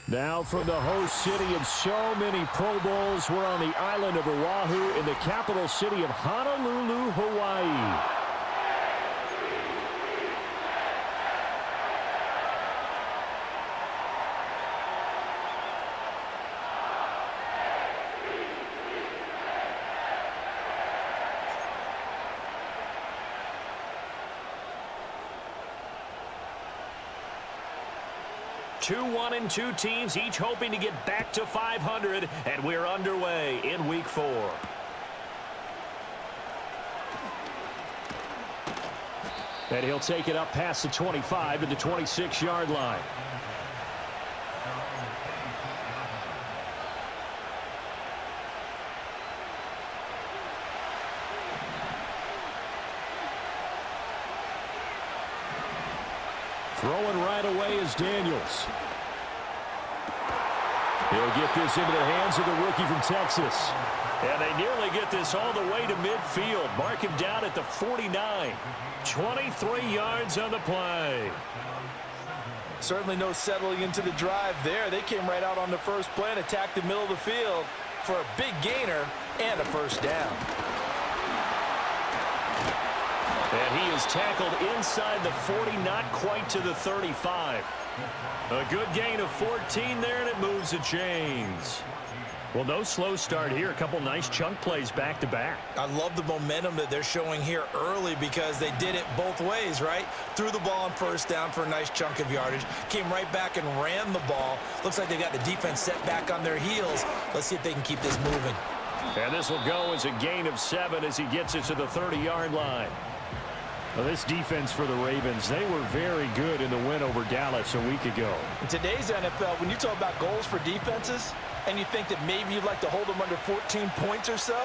Now from the host city of so many Pro Bowls, we're on the island of Oahu in the capital city of Honolulu, Hawaii. Two 1-2 teams, each hoping to get back to 500, and we're underway in Week 4. And he'll take it up past the 25 to the 26-yard line. Throwing right away is Daniels. He'll get this into the hands of the rookie from Texas. And they nearly get this all the way to midfield. Mark him down at the 49. 23 yards on the play. Certainly no settling into the drive there. They came right out on the first play and attacked the middle of the field for a big gainer and a first down. And he is tackled inside the 40, not quite to the 35. A good gain of 14 there, and it moves the chains. Well, no slow start here. A couple nice chunk plays back-to-back. I love the momentum that they're showing here early because they did it both ways, right? Threw the ball on first down for a nice chunk of yardage. Came right back and ran the ball. Looks like they got the defense set back on their heels. Let's see if they can keep this moving. And this will go as a gain of 7 as he gets it to the 30-yard line. Well, this defense for the Ravens, they were very good in the win over Dallas a week ago. In today's NFL, when you talk about goals for defenses, and you think that maybe you'd like to hold them under 14 points or so,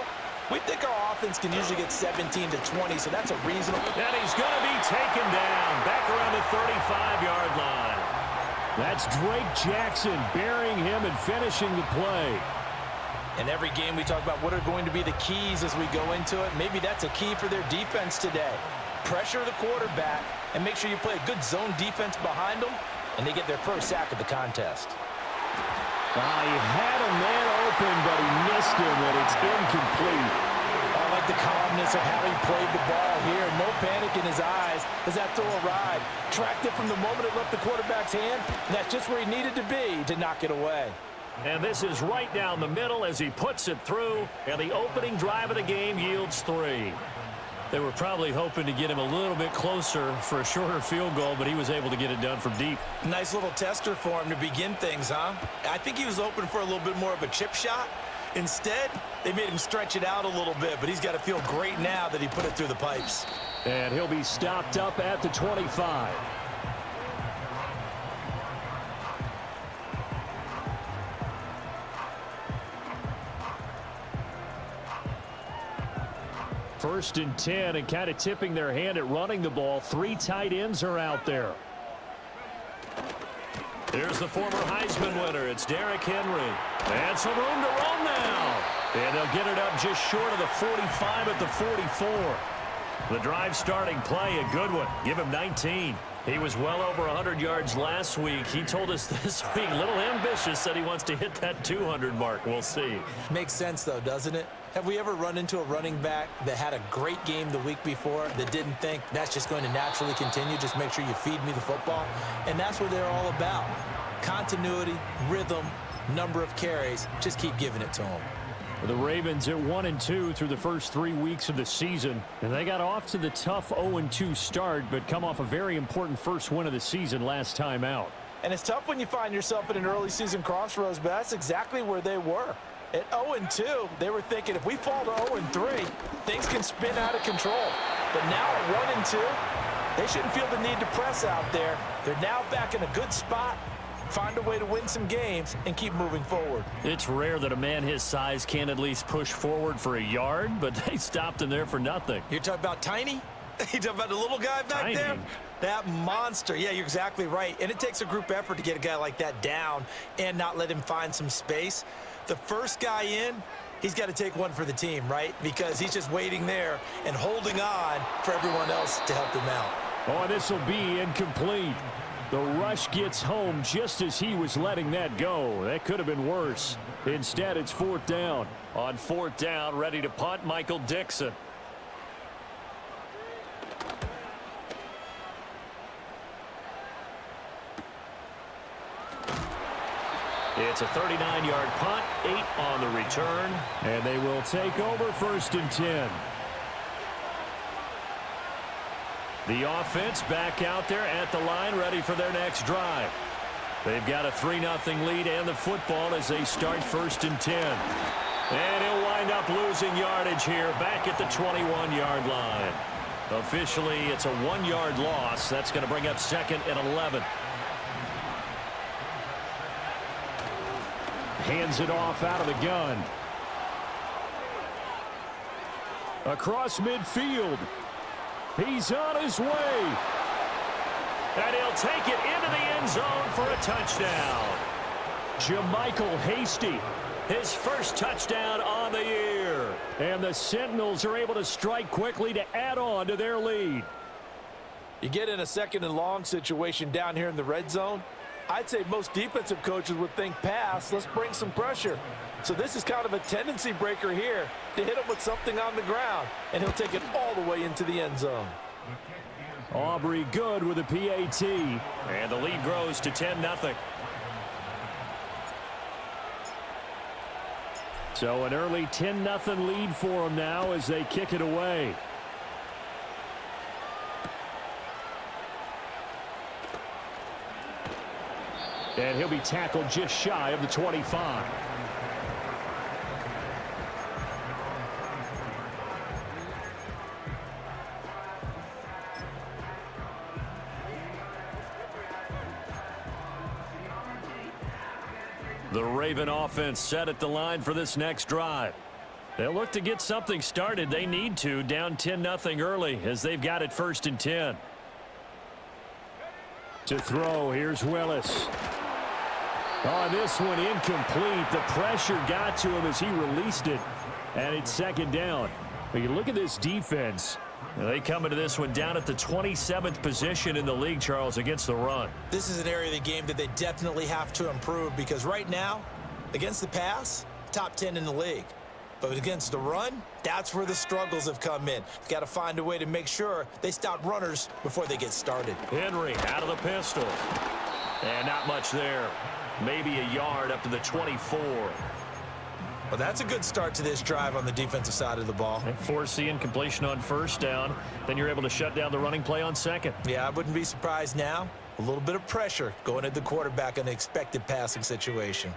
we think our offense can usually get 17 to 20, so that's a reasonable. And he's going to be taken down back around the 35-yard line. That's Drake Jackson burying him and finishing the play. In every game, we talk about what are going to be the keys as we go into it. Maybe that's a key for their defense today. Pressure the quarterback and make sure you play a good zone defense behind them, and they get their first sack of the contest. He had a man open, but he missed him, and it's incomplete. I like the calmness of how he played the ball here. No panic in his eyes as that throw arrived. Tracked it from the moment it left the quarterback's hand, and that's just where he needed to be to knock it away. And this is right down the middle as he puts it through, and the opening drive of the game yields 3. They were probably hoping to get him a little bit closer for a shorter field goal, but he was able to get it done from deep. Nice little tester for him to begin things, huh? I think he was hoping for a little bit more of a chip shot. Instead, they made him stretch it out a little bit, but he's got to feel great now that he put it through the pipes. And he'll be stopped up at the 25. First and 10, and kind of tipping their hand at running the ball. 3 tight ends are out there. There's the former Heisman winner. It's Derrick Henry. And some room to run now. And they'll get it up just short of the 45 at the 44. The drive starting play, a good one. Give him 19. He was well over 100 yards last week. He told us this week, a little ambitious, said he wants to hit that 200 mark. We'll see. Makes sense, though, doesn't it? Have we ever run into a running back that had a great game the week before that didn't think that's just going to naturally continue? Just make sure you feed me the football. And that's what they're all about. Continuity, rhythm, number of carries. Just keep giving it to them. The Ravens at 1-2 through the first 3 weeks of the season. And they got off to the tough 0-2 start, but come off a very important first win of the season last time out. And it's tough when you find yourself at an early season crossroads, but that's exactly where they were. At 0-2, they were thinking if we fall to 0-3, things can spin out of control. But now at 1-2, they shouldn't feel the need to press out there. They're now back in a good spot. Find a way to win some games and keep moving forward. It's rare that a man his size can at least push forward for a yard, but they stopped him there for nothing. You're talking about Tiny? You're talking about the little guy back there? That monster. Yeah, you're exactly right. And it takes a group effort to get a guy like that down and not let him find some space. The first guy in, he's got to take one for the team, right? Because he's just waiting there and holding on for everyone else to help him out. Oh, this will be incomplete. The rush gets home just as he was letting that go. That could have been worse. Instead, it's 4th down. On 4th down, ready to punt, Michael Dixon. It's a 39-yard punt, 8 on the return, and they will take over 1st and 10. The offense back out there at the line, ready for their next drive. They've got a 3-0 lead and the football as they start 1st and 10. And he'll wind up losing yardage here back at the 21-yard line. Officially, it's a 1-yard loss. That's going to bring up 2nd and 11. Hands it off out of the gun. Across midfield. He's on his way. And he'll take it into the end zone for a touchdown. Jermichael Hasty, his first touchdown on the year. And the Sentinels are able to strike quickly to add on to their lead. You get in a 2nd and long situation down here in the red zone. I'd say most defensive coaches would think pass. Let's bring some pressure. So this is kind of a tendency breaker here to hit him with something on the ground. And he'll take it all the way into the end zone. Aubrey good with a PAT. And the lead grows to 10-0. So an early 10-0 lead for them now as they kick it away. And he'll be tackled just shy of the 25. The Raven offense set at the line for this next drive. They'll look to get something started. They need to, down 10-0 early as they've got it 1st and 10. To throw, here's Willis. Oh, this one incomplete. The pressure got to him as he released it. And it's 2nd down. But you look at this defense. They come into this one down at the 27th position in the league, Charles, against the run. This is an area of the game that they definitely have to improve because right now, against the pass, top 10 in the league. But against the run, that's where the struggles have come in. They've got to find a way to make sure they stop runners before they get started. Henry out of the pistol. And not much there. Maybe a yard up to the 24. Well, that's a good start to this drive on the defensive side of the ball. And forcing completion on 1st down. Then you're able to shut down the running play on 2nd. Yeah, I wouldn't be surprised now. A little bit of pressure going at the quarterback in an expected passing situation.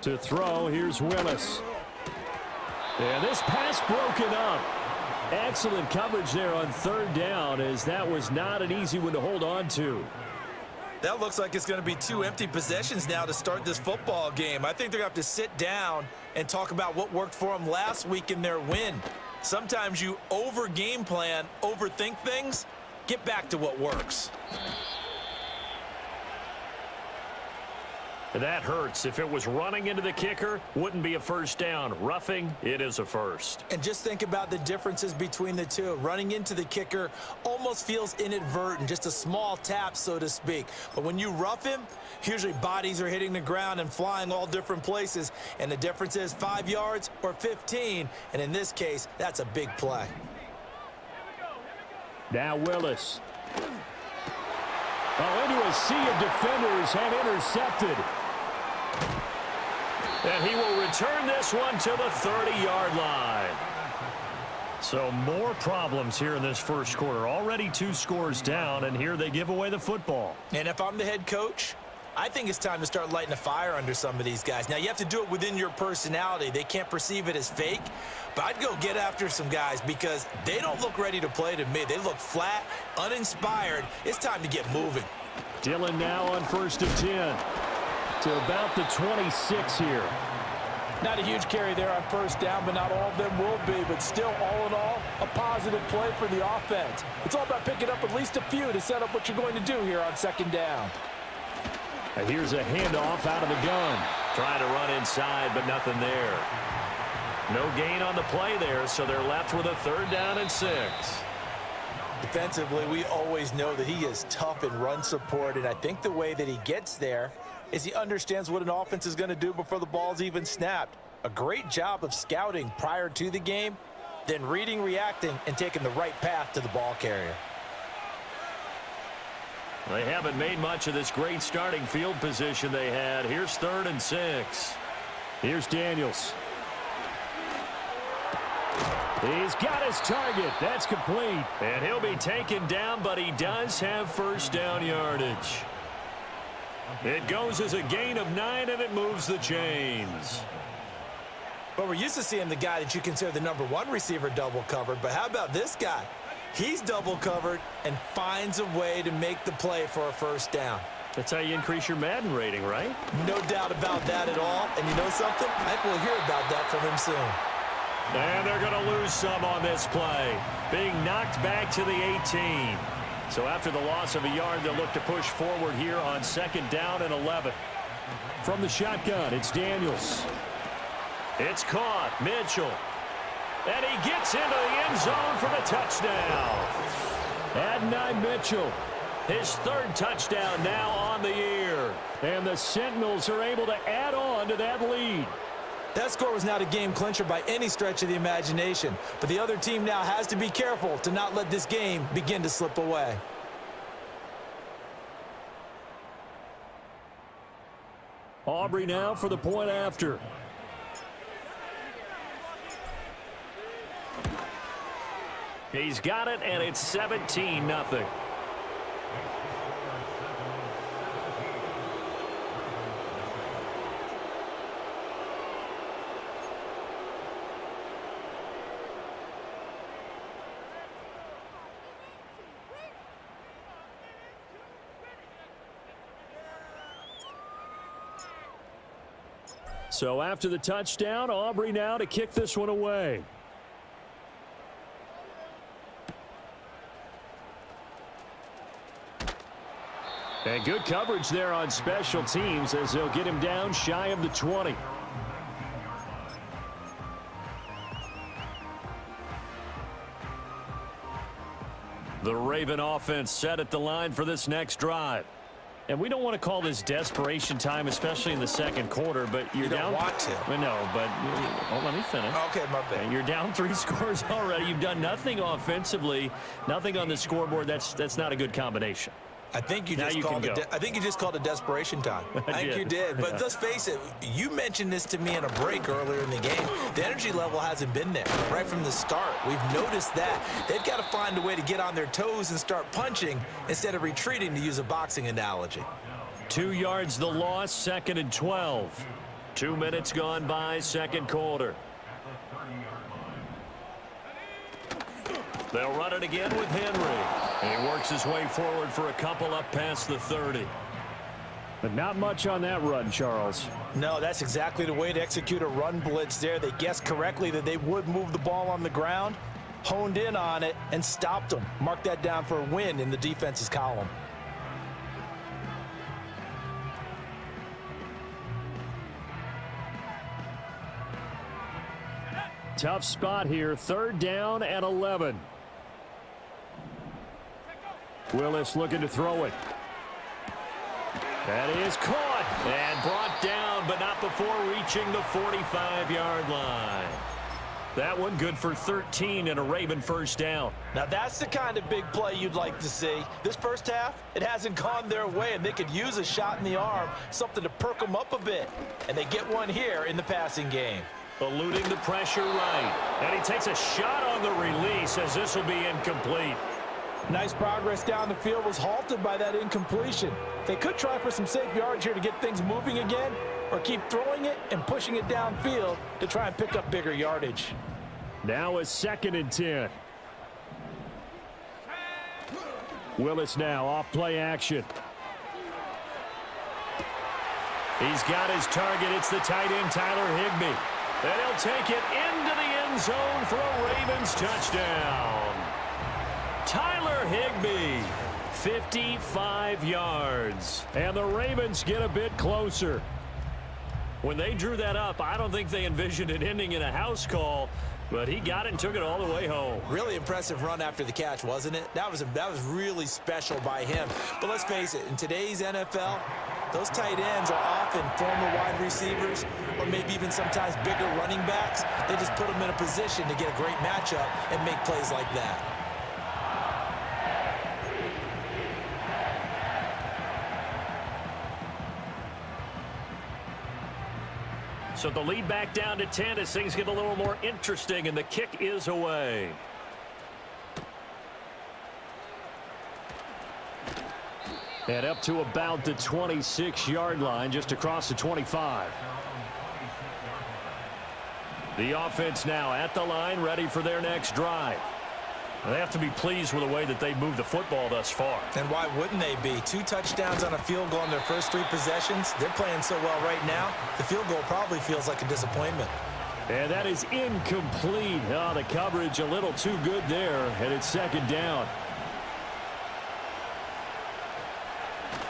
To throw, here's Willis. And this pass broken up. Excellent coverage there on 3rd down as that was not an easy one to hold on to. That looks like it's going to be 2 empty possessions now to start this football game. I think they're going to have to sit down and talk about what worked for them last week in their win. Sometimes you over-game plan, overthink things. Get back to what works. That hurts. If it was running into the kicker, wouldn't be a 1st down. Roughing, it is a 1st. And just think about the differences between the two. Running into the kicker almost feels inadvertent, just a small tap, so to speak. But when you rough him, usually bodies are hitting the ground and flying all different places. And the difference is 5 yards or 15. And in this case, that's a big play. Now Willis. Oh, into a sea of defenders and intercepted. And he will return this one to the 30-yard line. So more problems here in this 1st quarter. Already 2 scores down, and here they give away the football. And if I'm the head coach, I think it's time to start lighting a fire under some of these guys. Now, you have to do it within your personality. They can't perceive it as fake. But I'd go get after some guys because they don't look ready to play to me. They look flat, uninspired. It's time to get moving. Dillon now on 1st and 10 to about the 26 here. Not a huge carry there on 1st down, but not all of them will be. But still, all in all, a positive play for the offense. It's all about picking up at least a few to set up what you're going to do here on 2nd down. And here's a handoff out of the gun. Trying to run inside, but nothing there. No gain on the play there, so they're left with a 3rd down and 6. Defensively, we always know that he is tough in run support, and I think the way that he gets there is he understands what an offense is going to do before the ball's even snapped. A great job of scouting prior to the game, then reading, reacting, and taking the right path to the ball carrier. They haven't made much of this great starting field position they had. Here's 3rd and 6. Here's Daniels. He's got his target. That's complete. And he'll be taken down, but he does have first down yardage. It goes as a gain of 9, and it moves the chains. But we're used to seeing the guy that you consider the #1 receiver double covered. But how about this guy? He's double covered and finds a way to make the play for a first down. That's how you increase your Madden rating, right? No doubt about that at all. And you know something? I think we'll hear about that from him soon. And they're going to lose some on this play. Being knocked back to the 18. So after the loss of a yard, they'll look to push forward here on 2nd down and 11. From the shotgun, it's Daniels. It's caught. Mitchell. And he gets into the end zone for the touchdown. Adonai Mitchell. His 3rd touchdown now on the year. And the Sentinels are able to add on to that lead. That score was not a game clincher by any stretch of the imagination, but the other team now has to be careful to not let this game begin to slip away. Aubrey now for the point after. He's got it, and it's 17-0. So after the touchdown, Aubrey now to kick this one away. And good coverage there on special teams as they'll get him down shy of the 20. The Raven offense set at the line for this next drive. And we don't want to call this desperation time, especially in the 2nd quarter, but you're down. You don't want to. No, but let me finish. Okay, my bad. And you're down 3 scores already. You've done nothing offensively, nothing on the scoreboard. That's not a good combination. I think you just called it desperation time. I think you did. But let's face it, you mentioned this to me in a break earlier in the game. The energy level hasn't been there right from the start. We've noticed that. They've got to find a way to get on their toes and start punching instead of retreating, to use a boxing analogy. 2 yards the loss, 2nd and 12. 2 minutes gone by, 2nd quarter. They'll run it again with Henry. And he works his way forward for a couple up past the 30. But not much on that run, Charles. No, that's exactly the way to execute a run blitz there. They guessed correctly that they would move the ball on the ground, honed in on it, and stopped them. Mark that down for a win in the defense's column. Tough spot here, 3rd down and 11. Willis looking to throw it. That is caught and brought down, but not before reaching the 45-yard line. That one good for 13 and a Raven first down. Now that's the kind of big play you'd like to see. This first half, it hasn't gone their way, and they could use a shot in the arm, something to perk them up a bit. And they get one here in the passing game. Eluding the pressure right. And he takes a shot on the release as this will be incomplete. Nice progress down the field was halted by that incompletion. They could try for some safe yards here to get things moving again, or keep throwing it and pushing it downfield to try and pick up bigger yardage. Now a 2nd and 10. Willis now off play action. He's got his target. It's the tight end, Tyler Higbee. And he'll take it into the end zone for a Ravens touchdown. Tyler Higbee, 55 yards. And the Ravens get a bit closer. When they drew that up, I don't think they envisioned it ending in a house call. But he got it and took it all the way home. Really impressive run after the catch, wasn't it? That was really special by him. But let's face it, in today's NFL, those tight ends are often former wide receivers or maybe even sometimes bigger running backs. They just put them in a position to get a great matchup and make plays like that. So the lead back down to 10 as things get a little more interesting, and the kick is away. And up to about the 26-yard line, just across the 25. The offense now at the line, ready for their next drive. They have to be pleased with the way that they've moved the football thus far. And why wouldn't they be? 2 touchdowns on a field goal in their first 3 possessions. They're playing so well right now, the field goal probably feels like a disappointment. And that is incomplete. Oh, the coverage a little too good there, and it's second down.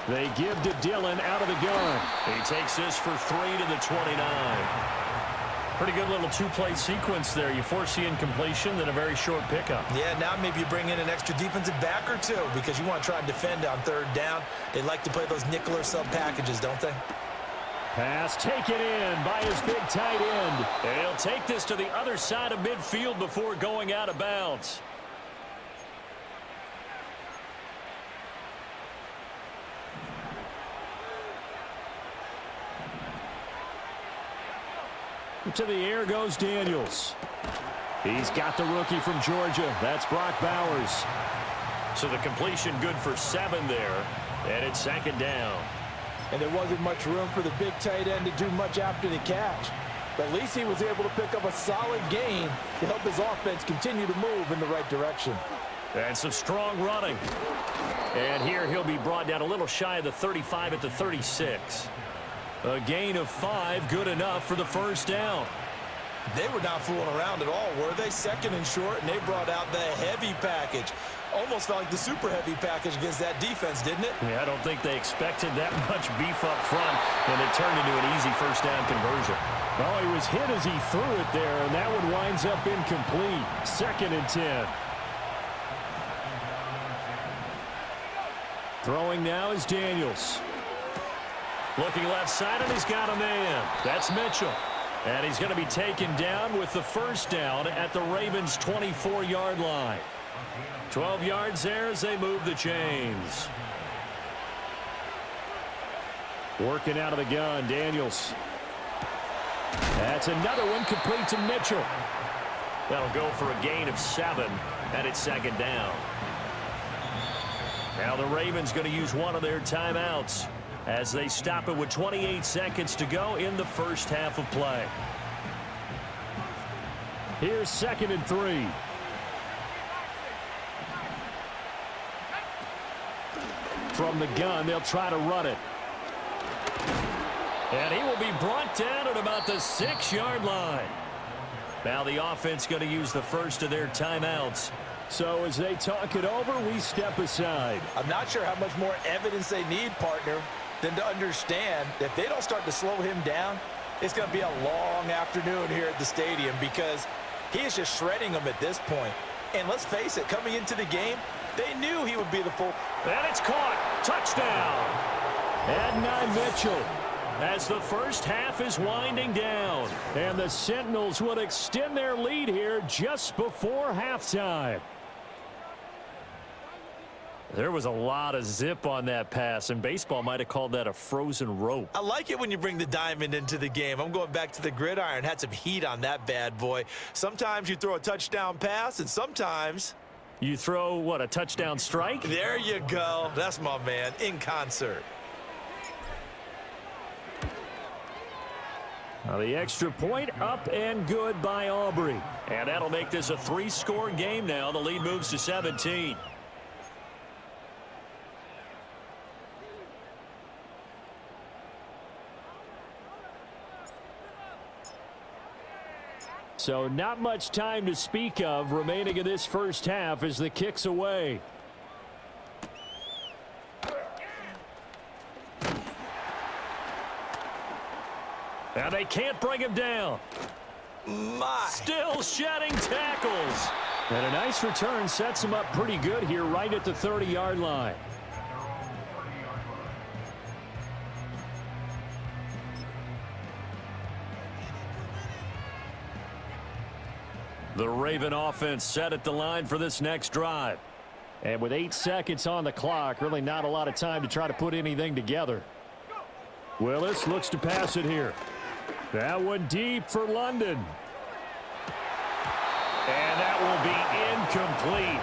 They give to Dillon out of the gun. He takes this for 3 to the 29. Pretty good little 2-play sequence there. You force the incompletion, then a very short pickup. Yeah, now maybe you bring in an extra defensive back or 2 because you want to try and defend on 3rd down. They like to play those nickel or sub packages, don't they? Pass taken in by his big tight end. And he'll take this to the other side of midfield before going out of bounds. To the air goes Daniels. He's got the rookie from Georgia. That's Brock Bowers. So the completion good for 7 there. And it's second down. And there wasn't much room for the big tight end to do much after the catch. But at least he was able to pick up a solid gain to help his offense continue to move in the right direction. And some strong running. And here he'll be brought down a little shy of the 35 at the 36. A gain of 5, good enough for the first down. They were not fooling around at all, were they? 2nd and short, and they brought out the heavy package. Almost felt like the super heavy package against that defense, didn't it? Yeah, I don't think they expected that much beef up front, and it turned into an easy first down conversion. Oh, he was hit as he threw it there, and that one winds up incomplete. 2nd and 10. Throwing now is Daniels. Looking left side, and he's got a man. That's Mitchell. And he's going to be taken down with the first down at the Ravens' 24-yard line. 12 yards there as they move the chains. Working out of the gun, Daniels. That's another one complete to Mitchell. That'll go for a gain of 7, and it's second down. Now the Ravens going to use one of their timeouts as they stop it with 28 seconds to go in the first half of play. Here's 2nd and 3. From the gun, they'll try to run it. And he will be brought down at about the 6-yard line. Now the offense going to use the first of their timeouts. So as they talk it over, we step aside. I'm not sure how much more evidence they need, partner, than to understand that if they don't start to slow him down, it's going to be a long afternoon here at the stadium because he is just shredding them at this point. And let's face it, coming into the game, they knew he would be the full. And it's caught. Touchdown. Adonai Mitchell as the first half is winding down. And the Sentinels would extend their lead here just before halftime. There was a lot of zip on that pass, and baseball might have called that a frozen rope. I like it when you bring the diamond into the game. I'm going back to the gridiron. Had some heat on that bad boy. Sometimes you throw a touchdown pass, and sometimes you throw, what, a touchdown strike? There you go. That's my man, in concert. Now the extra point up and good by Aubrey. And that'll make this a 3-score game now. The lead moves to 17. So not much time to speak of remaining in this first half as the kick's away. And they can't bring him down. My. Still shedding tackles. And a nice return sets him up pretty good here right at the 30-yard line. The Raven offense set at the line for this next drive. And with 8 seconds on the clock, really not a lot of time to try to put anything together. Willis looks to pass it here. That one deep for London. And that will be incomplete.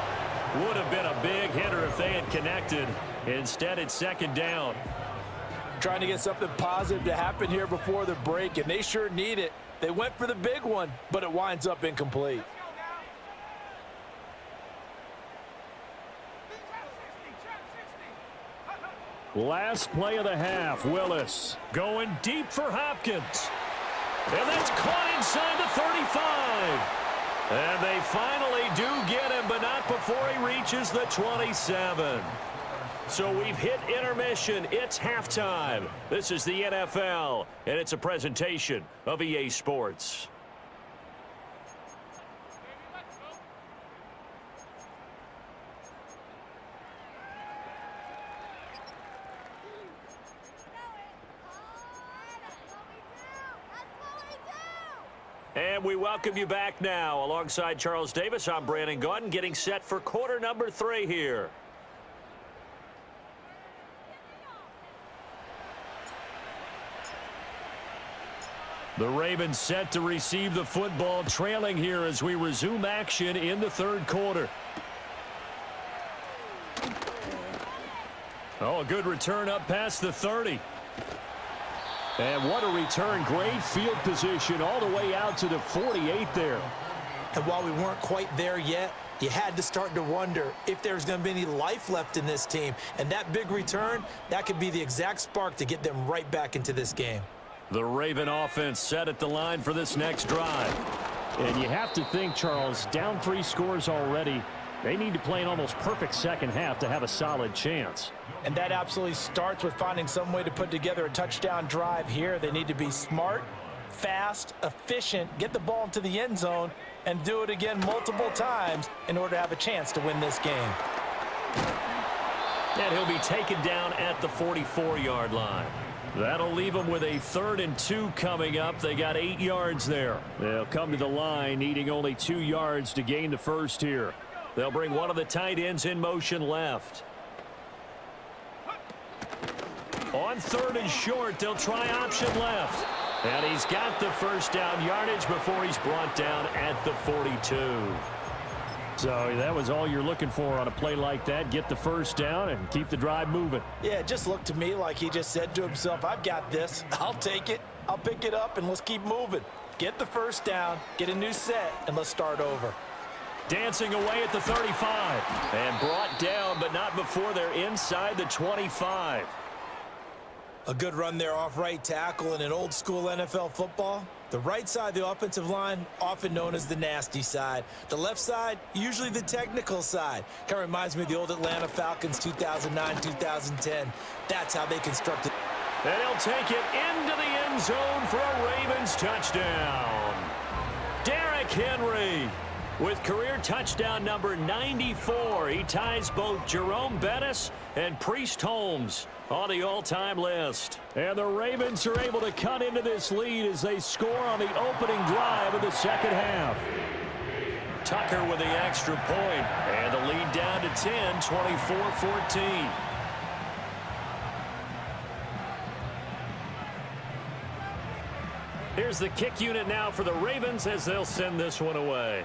Would have been a big hitter if they had connected. Instead, it's second down. Trying to get something positive to happen here before the break, and they sure need it. They went for the big one, but it winds up incomplete. Last play of the half, Willis going deep for Hopkins. And that's caught inside the 35. And they finally do get him, but not before he reaches the 27. So we've hit intermission. It's halftime. This is the NFL, and it's a presentation of EA Sports. And we welcome you back now. Alongside Charles Davis, I'm Brandon Gaudin, getting set for quarter number 3 here. The Ravens set to receive the football, trailing here as we resume action in the third quarter. Oh, a good return up past the 30. And what a return. Great field position all the way out to the 48 there. And while we weren't quite there yet, you had to start to wonder if there's going to be any life left in this team. And that big return, that could be the exact spark to get them right back into this game. The Raven offense set at the line for this next drive. And you have to think, Charles, down 3 scores already. They need to play an almost perfect second half to have a solid chance. And that absolutely starts with finding some way to put together a touchdown drive here. They need to be smart, fast, efficient, get the ball into the end zone, and do it again multiple times in order to have a chance to win this game. And he'll be taken down at the 44-yard line. That'll leave them with a 3rd and 2 coming up. They got 8 yards there. They'll come to the line needing only 2 yards to gain the first here. They'll bring one of the tight ends in motion left. On 3rd and short, they'll try option left. And he's got the first down yardage before he's brought down at the 42. So that was all you're looking for on a play like that. Get the first down and keep the drive moving. Yeah, it just looked to me like he just said to himself, I've got this. I'll take it. I'll pick it up, and let's keep moving. Get the first down, get a new set, and let's start over. Dancing away at the 35. And brought down, but not before they're inside the 25. A good run there off right tackle in an old school NFL football. The right side of the offensive line, often known as the nasty side. The left side, usually the technical side. Kind of reminds me of the old Atlanta Falcons 2009-2010. That's how they constructed. And he'll take it into the end zone for a Ravens touchdown. Derrick Henry with career touchdown number 94. He ties both Jerome Bettis and Priest Holmes on the all-time list. And the Ravens are able to cut into this lead as they score on the opening drive of the second half. Tucker with the extra point, and the lead down to 10, 24-14. Here's the kick unit now for the Ravens as they'll send this one away.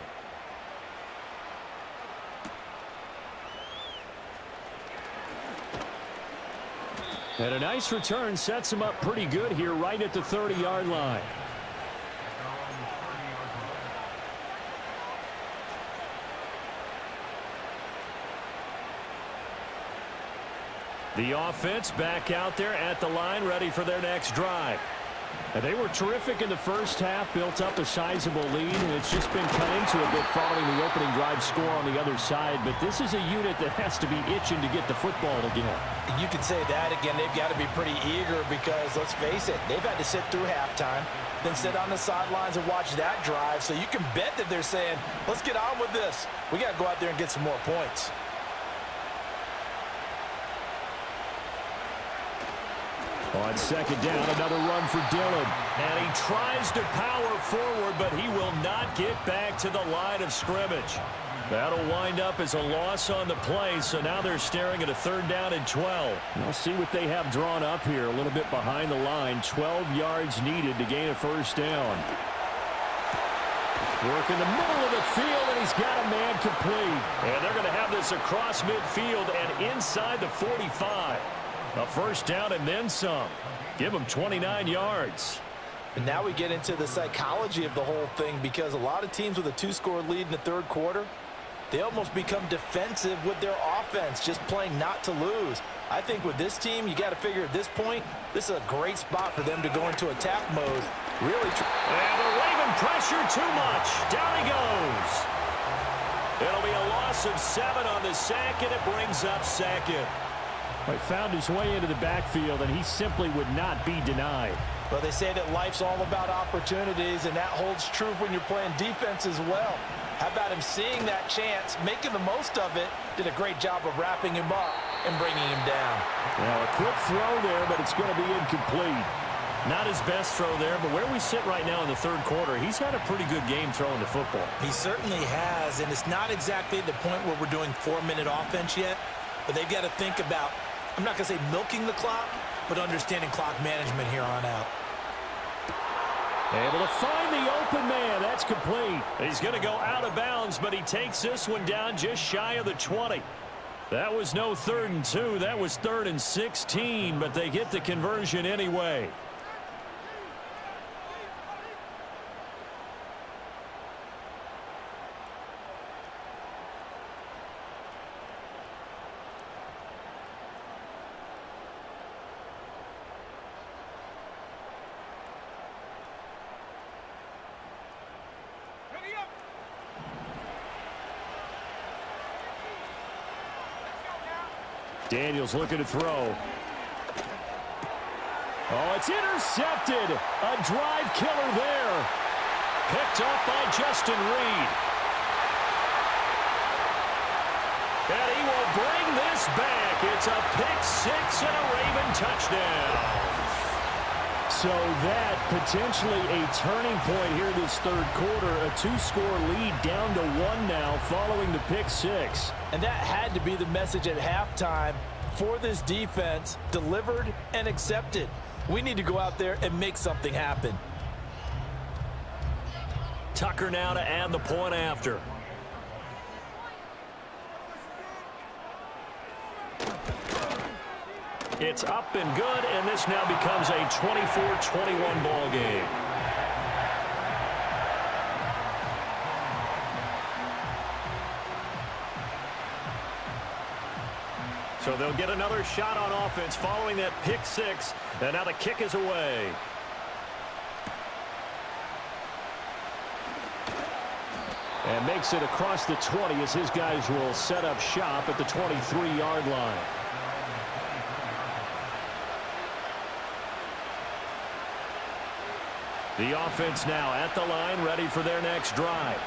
And a nice return sets him up pretty good here right at the 30-yard line. The offense back out there at the line ready for their next drive. And they were terrific in the first half, built up a sizable lead, and it's just been cut into a bit following the opening drive score on the other side. But this is a unit that has to be itching to get the football again. You could say that again. They've got to be pretty eager because, let's face it, they've had to sit through halftime, then sit on the sidelines and watch that drive. So you can bet that they're saying, let's get on with this. We got to go out there and get some more points. On second down, another run for Dillon. And he tries to power forward, but he will not get back to the line of scrimmage. That'll wind up as a loss on the play, so now they're staring at a 3rd down and 12. We'll see what they have drawn up here, a little bit behind the line. 12 yards needed to gain a 1st down. Work in the middle of the field, and he's got a man complete. And they're going to have this across midfield and inside the 45. A 1st down and then some. Give them 29 yards. And now we get into the psychology of the whole thing, because a lot of teams with a 2-score lead in the 3rd quarter, they almost become defensive with their offense, just playing not to lose. I think with this team, you got to figure at this point, this is a great spot for them to go into attack mode. Really. And the Raven pressure too much. Down he goes. It'll be a loss of 7 on the sack, and it brings up 2nd. He found his way into the backfield, and he simply would not be denied. Well, they say that life's all about opportunities, and that holds true when you're playing defense as well. How about him seeing that chance, making the most of it, did a great job of wrapping him up and bringing him down. Well, a quick throw there, but it's going to be incomplete. Not his best throw there, but where we sit right now in the 3rd quarter, he's had a pretty good game throwing the football. He certainly has, and it's not exactly the point where we're doing 4-minute offense yet, but they've got to think about, I'm not going to say milking the clock, but understanding clock management here on out. Able to find the open man. That's complete. He's going to go out of bounds, but he takes this one down just shy of the 20. That was no 3rd and 2. That was 3rd and 16, but they get the conversion anyway. Daniels looking to throw. Oh, it's intercepted. A drive killer there. Picked up by Justin Reed. And he will bring this back. It's a pick-6 and a Raven touchdown. So that potentially a turning point here this 3rd quarter. A 2-score lead down to 1 now following the pick-6. And that had to be the message at halftime for this defense, delivered and accepted. We need to go out there and make something happen. Tucker now to add the point after. It's up and good, and this now becomes a 24-21 ball game. So they'll get another shot on offense following that pick-6, and now the kick is away. And makes it across the 20 as his guys will set up shop at the 23-yard line. The offense now at the line, ready for their next drive.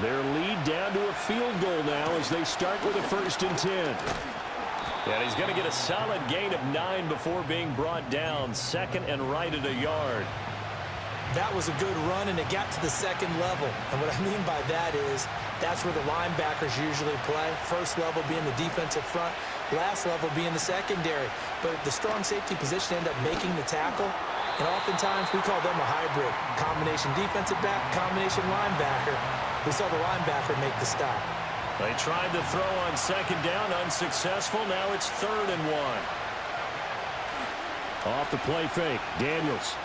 Their lead down to a field goal now as they start with a 1st and 10. And he's going to get a solid gain of 9 before being brought down. 2nd and right at a yard. That was a good run, and it got to the 2nd level. And what I mean by that is that's where the linebackers usually play. 1st level being the defensive front, last level being the secondary. But the strong safety position ended up making the tackle. And oftentimes we call them a hybrid. Combination defensive back, combination linebacker. We saw the linebacker make the stop. They tried to throw on 2nd down, unsuccessful. Now it's 3rd and 1. Off the play fake, Daniels.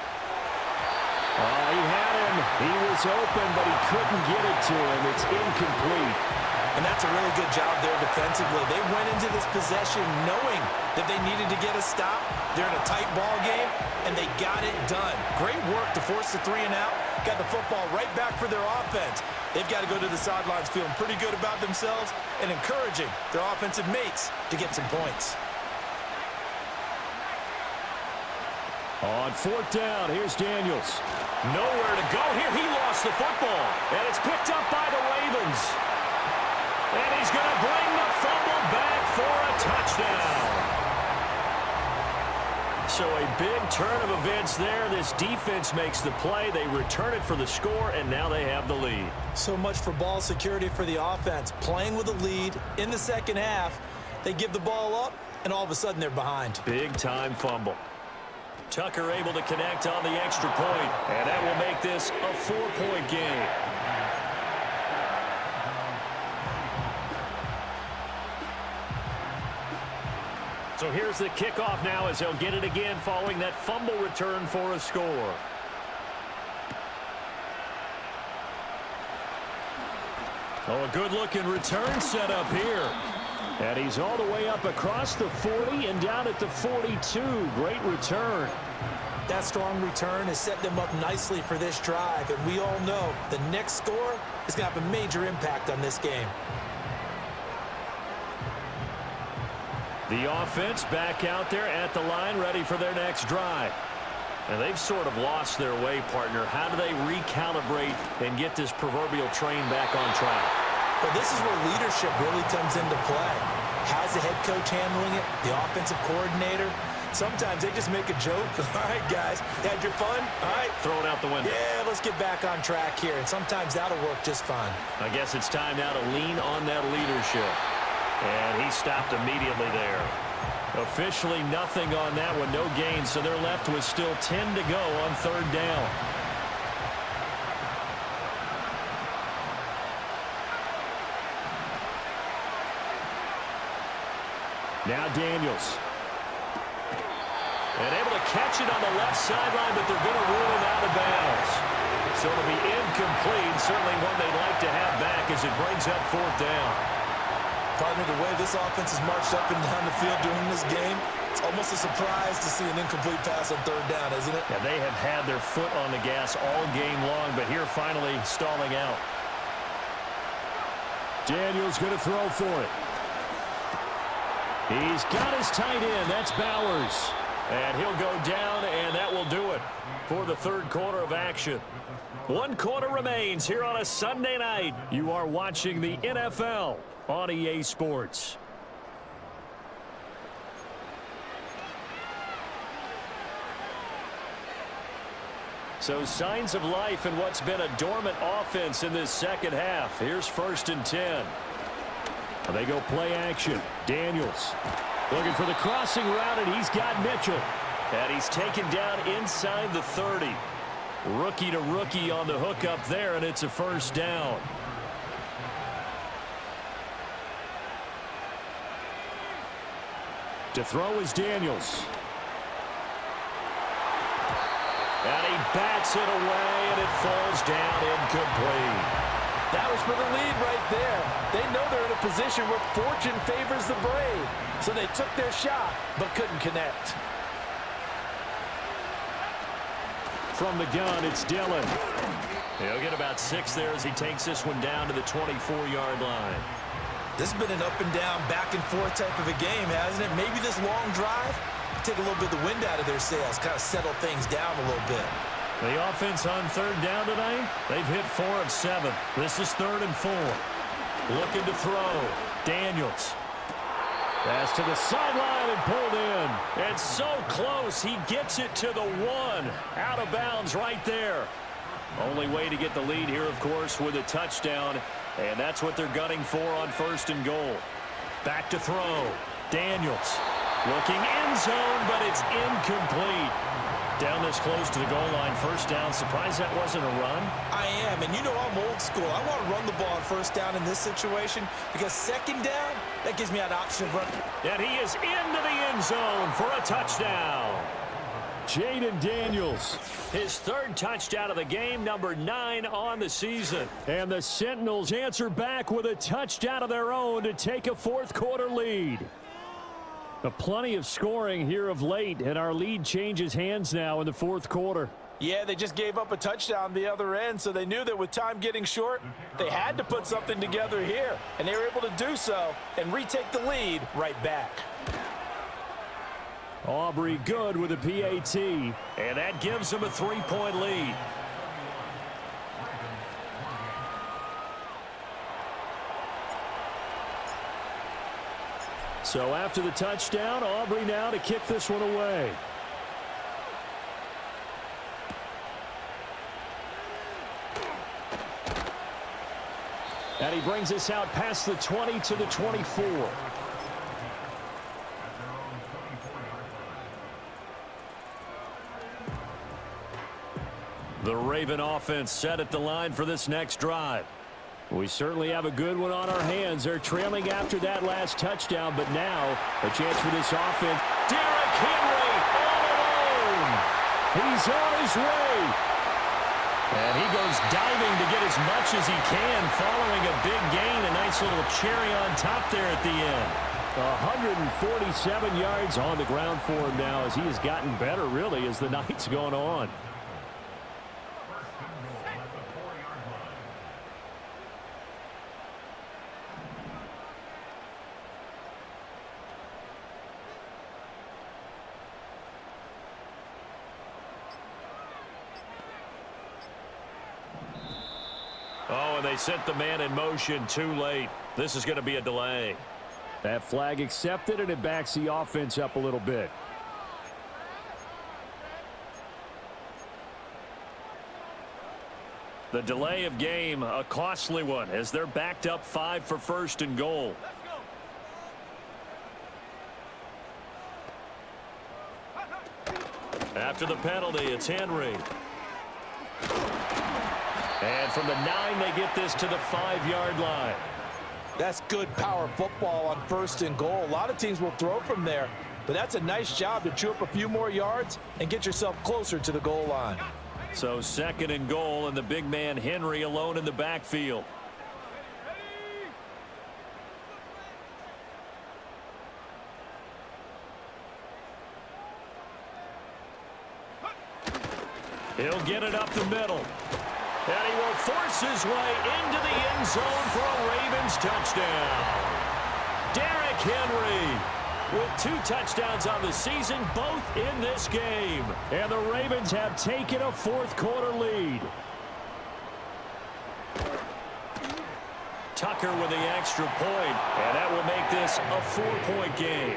Oh, he had him. He was open, but he couldn't get it to him. It's incomplete. And that's a really good job there defensively. They went into this possession knowing that they needed to get a stop. They're in a tight ball game, and they got it done. Great work to force the 3 and out. Got the football right back for their offense. They've got to go to the sidelines feeling pretty good about themselves and encouraging their offensive mates to get some points. On 4th down, here's Daniels. Nowhere to go here. He lost the football, and it's picked up by the Ravens. And he's going to bring the fumble back for a touchdown. So a big turn of events there. This defense makes the play. They return it for the score, and now they have the lead. So much for ball security for the offense. Playing with a lead in the second half. They give the ball up, and all of a sudden they're behind. Big-time fumble. Tucker able to connect on the extra point, and that will make this a 4-point game. So here's the kickoff now as they'll get it again following that fumble return for a score. Oh, a good-looking return set up here. And he's all the way up across the 40 and down at the 42. Great return. That strong return has set them up nicely for this drive, and we all know the next score is going to have a major impact on this game. The offense back out there at the line, ready for their next drive. And they've sort of lost their way, partner. How do they recalibrate and get this proverbial train back on track? Well, this is where leadership really comes into play. How's the head coach handling it? The offensive coordinator? Sometimes they just make a joke. All right, guys, had your fun? All right. Throw it out the window. Yeah, let's get back on track here. And sometimes that'll work just fine. I guess it's time now to lean on that leadership. And he stopped immediately there. Officially nothing on that one, no gain, so they're left with still 10 to go on 3rd down. Now Daniels. And able to catch it on the left sideline, but they're going to rule it out of bounds. So it'll be incomplete, certainly one they'd like to have back as it brings up 4th down. Partner, the way this offense has marched up and down the field during this game, it's almost a surprise to see an incomplete pass on 3rd down, isn't it? Yeah, they have had their foot on the gas all game long, but here finally stalling out. Daniels going to throw for it. He's got his tight end. That's Bowers. And he'll go down, and that will do it for the 3rd quarter of action. 1 quarter remains here on a Sunday night. You are watching the NFL on EA Sports. So signs of life in what's been a dormant offense in this second half. Here's 1st and 10. They go play action. Daniels looking for the crossing route, and he's got Mitchell. And he's taken down inside the 30. Rookie to rookie on the hook up there, and it's a 1st down. To throw is Daniels. And he bats it away, and it falls down incomplete. That was for the lead right there. They know they're in a position where fortune favors the brave. So they took their shot, but couldn't connect. From the gun, it's Dillon. He'll get about 6 there as he takes this one down to the 24-yard line. This has been an up and down, back and forth type of a game, hasn't it? Maybe this long drive, take a little bit of the wind out of their sails, kind of settle things down a little bit. The offense on 3rd down tonight, they've hit 4 of 7. This is 3rd and 4. Looking to throw. Daniels. Pass to the sideline and pulled in. It's so close. He gets it to the 1. Out of bounds right there. Only way to get the lead here, of course, with a touchdown. And that's what they're gunning for on 1st and goal. Back to throw. Daniels. Looking end zone, but it's incomplete. Down this close to the goal line, 1st down. Surprised that wasn't a run? I am, and you know I'm old school. I want to run the ball on 1st down in this situation because 2nd down, that gives me an option of running. And he is into the end zone for a touchdown. Jaden Daniels. His third touchdown of the game, number 9 on the season. And the Sentinels answer back with a touchdown of their own to take a fourth-quarter lead. Plenty of scoring here of late, and our lead changes hands now in the fourth quarter. Yeah, they just gave up a touchdown the other end, so they knew that with time getting short, they had to put something together here, and they were able to do so and retake the lead right back. Aubrey good with a PAT, and that gives them a 3-point lead. So after the touchdown, Aubrey now to kick this one away. And he brings us out past the 20 to the 24. The Raven offense set at the line for this next drive. We certainly have a good one on our hands. They're trailing after that last touchdown, but now a chance for this offense. Derrick Henry all alone. He's on his way. And he goes diving to get as much as he can following a big gain. A nice little cherry on top there at the end. 147 yards on the ground for him now as he has gotten better really as the night's gone on. Oh, and they sent the man in motion too late. This is going to be a delay. That flag accepted, and it backs the offense up a little bit. The delay of game, a costly one, as they're backed up 5 for first and goal. After the penalty, it's Henry. And from the 9, they get this to the 5-yard line. That's good power football on first and goal. A lot of teams will throw from there, but that's a nice job to chew up a few more yards and get yourself closer to the goal line. So second and goal, and the big man Henry alone in the backfield. He'll get it up the middle. And he will force his way into the end zone for a Ravens touchdown. Derrick Henry with 2 touchdowns on the season, both in this game. And the Ravens have taken a fourth-quarter lead. Tucker with the extra point, and that will make this a 4-point game.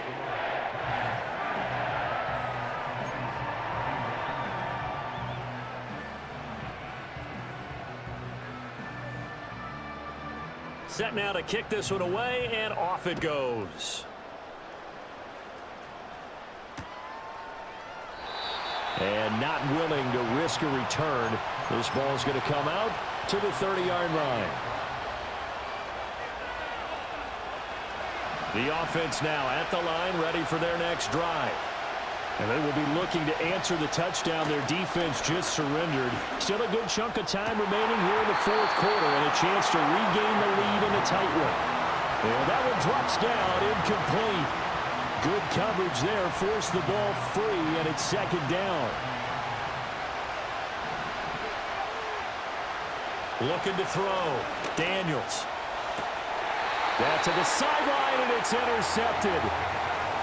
Set now to kick this one away, and off it goes. And not willing to risk a return. This ball is going to come out to the 30-yard line. The offense now at the line, ready for their next drive. And they will be looking to answer the touchdown their defense just surrendered. Still a good chunk of time remaining here in the fourth quarter and a chance to regain the lead in a tight one. And that one drops down, incomplete. Good coverage there, forced the ball free, and it's second down. Looking to throw. Daniels. That's to the sideline, and it's intercepted.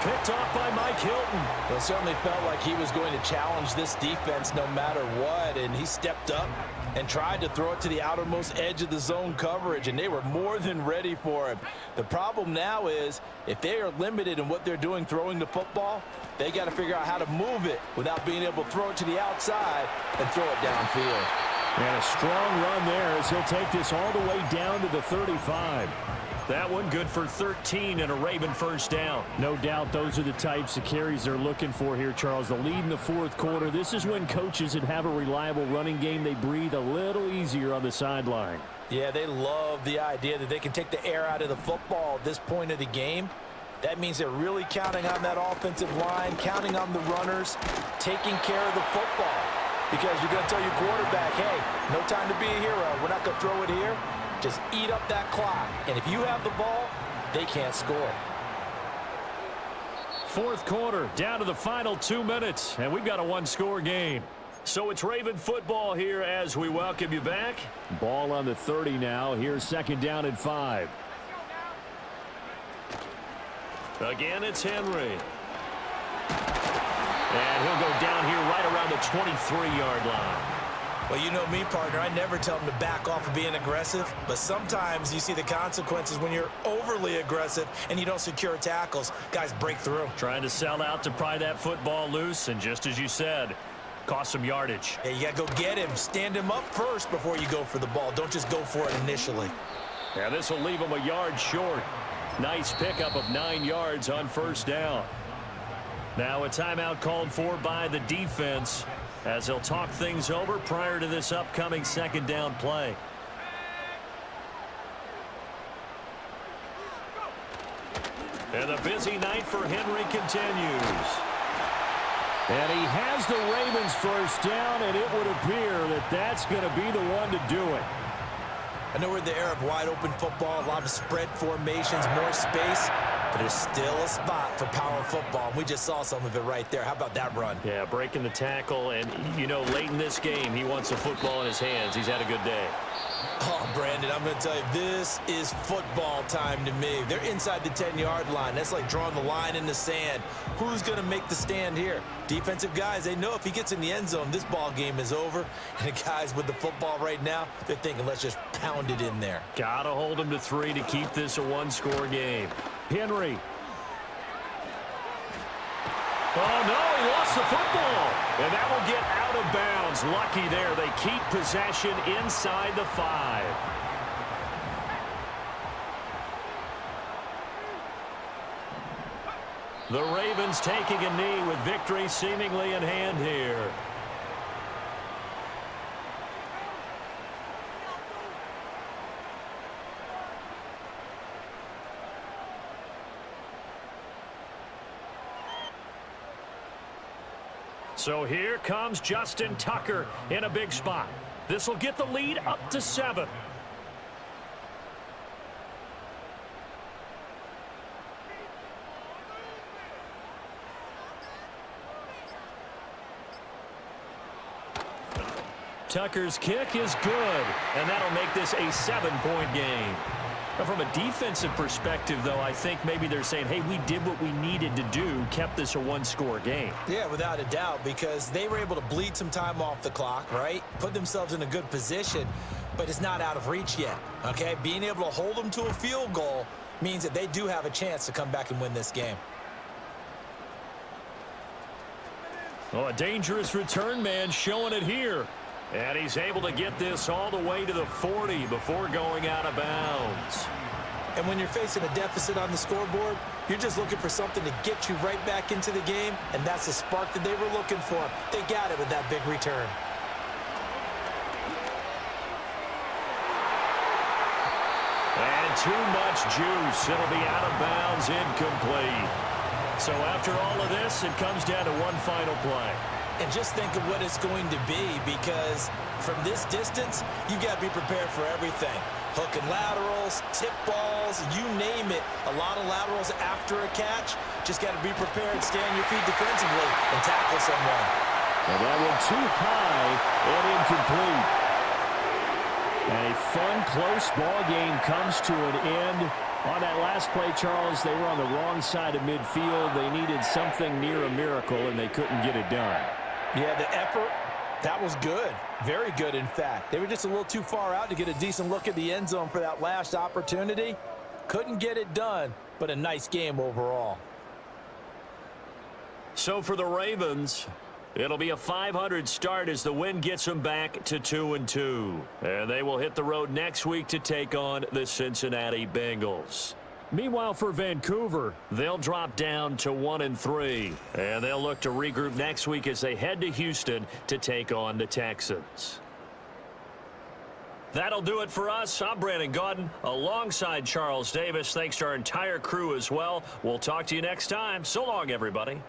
Picked off by Mike Hilton. It certainly felt like he was going to challenge this defense no matter what, and he stepped up and tried to throw it to the outermost edge of the zone coverage, and they were more than ready for him. The problem now is if they are limited in what they're doing throwing the football, they got to figure out how to move it without being able to throw it to the outside and throw it downfield. And a strong run there as he'll take this all the way down to the 35. That one good for 13 and a Raven first down. No doubt those are the types of carries they're looking for here, Charles. The lead in the fourth quarter. This is when coaches that have a reliable running game, they breathe a little easier on the sideline. Yeah, they love the idea that they can take the air out of the football at this point of the game. That means they're really counting on that offensive line, counting on the runners, taking care of the football. Because you're going to tell your quarterback, hey, no time to be a hero. We're not going to throw it here. Just eat up that clock. And if you have the ball, they can't score. Fourth quarter, down to the final 2 minutes, and we've got a one-score game. So it's Raven football here as we welcome you back. Ball on the 30 now. Here's second down and 5. Again, it's Henry. And he'll go down here right around the 23-yard line. Well, you know me, partner. I never tell them to back off of being aggressive, but sometimes you see the consequences when you're overly aggressive and you don't secure tackles. Guys break through. Trying to sell out to pry that football loose, and just as you said, cost some yardage. Yeah, you got to go get him. Stand him up first before you go for the ball. Don't just go for it initially. Yeah, this will leave him a yard short. Nice pickup of 9 yards on first down. Now a timeout called for by the defense as they'll talk things over prior to this upcoming second down play. And the busy night for Henry continues. And he has the Ravens first down, and it would appear that that's going to be the one to do it. I know we're in the era of wide-open football, a lot of spread formations, more space, but there's still a spot for power football. We just saw some of it right there. How about that run? Yeah, breaking the tackle, and, you know, late in this game, he wants the football in his hands. He's had a good day. Oh, Brandon, I'm going to tell you, this is football time to me. They're inside the 10-yard line. That's like drawing the line in the sand. Who's going to make the stand here? Defensive guys, they know if he gets in the end zone, this ball game is over. And the guys with the football right now, they're thinking, let's just pound it in there. Got to hold him to 3 to keep this a one-score game. Henry. Oh, no, he lost the football. And that will get out of bounds. Lucky there. They keep possession inside the 5. The Ravens taking a knee with victory seemingly in hand here. So here comes Justin Tucker in a big spot. This will get the lead up to 7. Tucker's kick is good, and that'll make this a 7-point game. Now, from a defensive perspective, though, I think maybe they're saying, hey, we did what we needed to do, kept this a one-score game. Yeah, without a doubt, because they were able to bleed some time off the clock, right? Put themselves in a good position, but it's not out of reach yet, okay? Being able to hold them to a field goal means that they do have a chance to come back and win this game. Oh, a dangerous return man showing it here. And he's able to get this all the way to the 40 before going out of bounds. And when you're facing a deficit on the scoreboard, you're just looking for something to get you right back into the game, and that's the spark that they were looking for. They got it with that big return. And too much juice. It'll be out of bounds, incomplete. So after all of this, it comes down to one final play. And just think of what it's going to be, because from this distance, you got to be prepared for everything. Hook and laterals, tip balls, you name it. A lot of laterals after a catch. Just got to be prepared, stay on your feet defensively, and tackle someone. And that one too high and incomplete. And a fun, close ball game comes to an end. On that last play, Charles, they were on the wrong side of midfield. They needed something near a miracle, and they couldn't get it done. Yeah, the effort, that was good. Very good, in fact. They were just a little too far out to get a decent look at the end zone for that last opportunity. Couldn't get it done, but a nice game overall. So for the Ravens, it'll be a 500 start as the win gets them back to 2-2. And they will hit the road next week to take on the Cincinnati Bengals. Meanwhile, for Vancouver, they'll drop down to 1-3. And they'll look to regroup next week as they head to Houston to take on the Texans. That'll do it for us. I'm Brandon Gaudin alongside Charles Davis. Thanks to our entire crew as well. We'll talk to you next time. So long, everybody.